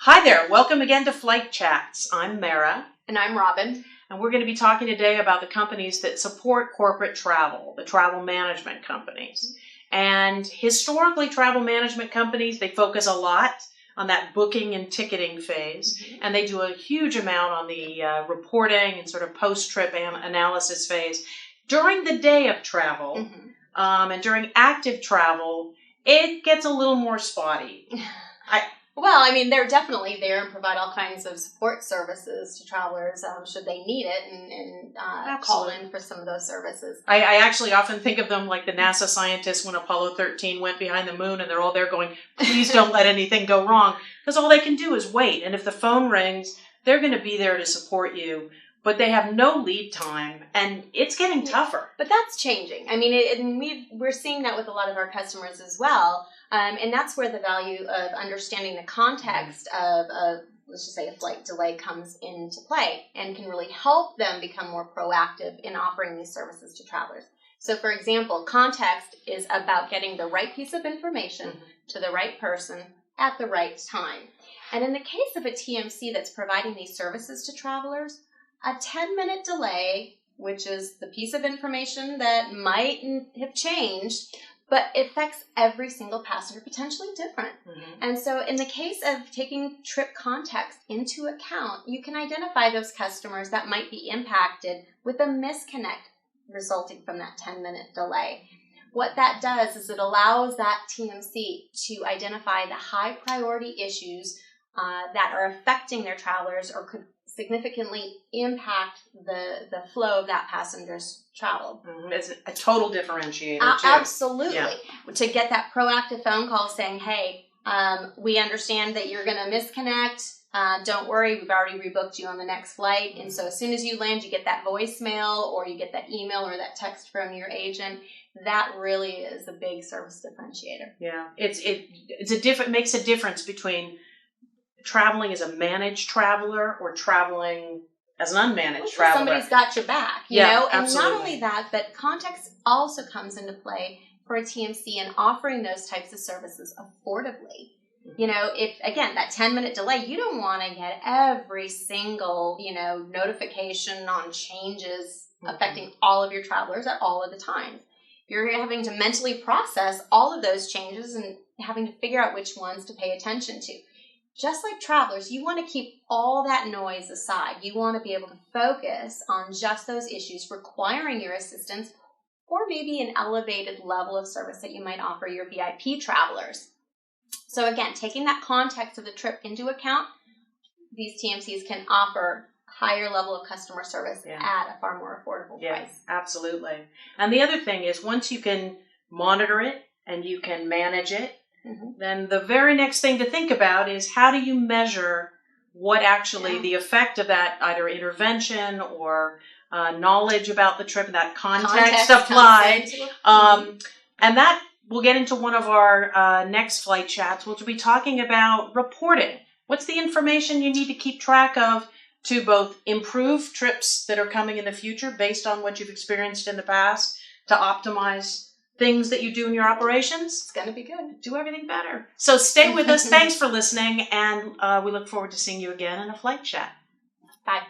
Hi there, welcome again to Flight Chats. I'm Meara. And I'm Robyn. And we're going to be talking today about the companies that support corporate travel, the travel management companies. And historically, travel management companies, they focus a lot on that booking and ticketing phase. And they do a huge amount on the reporting and sort of post-trip analysis phase. During the day of travel and during active travel, it gets a little more spotty. Well, I mean, they're definitely there and provide all kinds of support services to travelers should they need it and call in for some of those services. I actually often think of them like the NASA scientists when Apollo 13 went behind the moon and they're all there going, please don't let anything go wrong. Because all they can do is wait. And if the phone rings, they're going to be there to support you. But they have no lead time, and it's getting tougher. But that's changing. I mean, we're seeing that with a lot of our customers as well. And that's where the value of understanding the context of, let's just say, a flight delay comes into play and can really help them become more proactive in offering these services to travelers. So, for example, context is about getting the right piece of information to the right person at the right time. And in the case of a TMC that's providing these services to travelers, a 10-minute delay, which is the piece of information that might have changed, but it affects every single passenger potentially different. And so in the case of taking trip context into account, you can identify those customers that might be impacted with a misconnect resulting from that 10-minute delay. What that does is it allows that TMC to identify the high priority issues that are affecting their travelers or could significantly impact the flow of that passenger's travel. It's a total differentiator, too. Absolutely. Yeah. To get that proactive phone call saying, hey, we understand that you're going to misconnect. Don't worry, we've already rebooked you on the next flight. And so as soon as you land, you get that voicemail or you get that email or that text from your agent. That really is a big service differentiator. Yeah, it makes a difference between traveling as a managed traveler or traveling as an unmanaged traveler. Somebody's got your back, you know? And absolutely. Not only that, but context also comes into play for a TMC and offering those types of services affordably. You know, if, again, that 10-minute delay, you don't want to get every single, notification on changes affecting all of your travelers at all of the times. You're having to mentally process all of those changes and having to figure out which ones to pay attention to. Just like travelers, you want to keep all that noise aside. You want to be able to focus on just those issues requiring your assistance or maybe an elevated level of service that you might offer your VIP travelers. So again, taking that context of the trip into account, these TMCs can offer higher level of customer service at a far more affordable price. Absolutely. And the other thing is once you can monitor it and you can manage it, then the very next thing to think about is how do you measure what actually the effect of that either intervention or knowledge about the trip and that context applied. And that we'll get into one of our next flight chats. We'll be talking about reporting. What's the information you need to keep track of to both improve trips that are coming in the future based on what you've experienced in the past to optimize things that you do in your operations? It's going to be good. Do everything better. So stay with us. Thanks for listening, and we look forward to seeing you again in a flight chat. Bye.